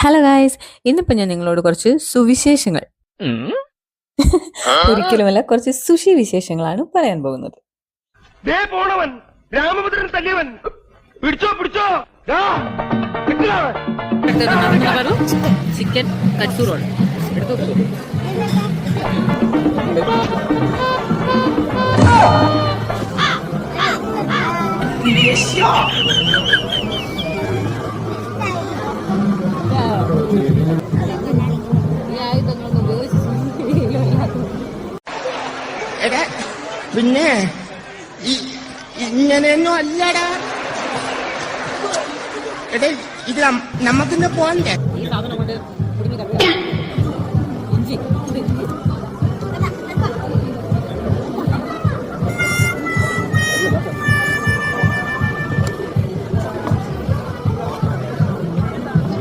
Hello guys, ഇന്നിപ്പോൾ ഞാൻ നിങ്ങളോട് കുറച്ച് സുവിശേഷങ്ങൾ, ഒരിക്കലുമല്ല കുറച്ച് സുഷി വിശേഷങ്ങളാണ് പറയാൻ പോകുന്നത്. ചിക്കൻ കച്ചൂറോൾ എടാ പിന്നെ ഇങ്ങനെയൊന്നും അല്ലടാ. എടാ ഇത് നമ്മക്കിന്ന് പോണ്ടേ? ഈ സാധനം കൊണ്ട്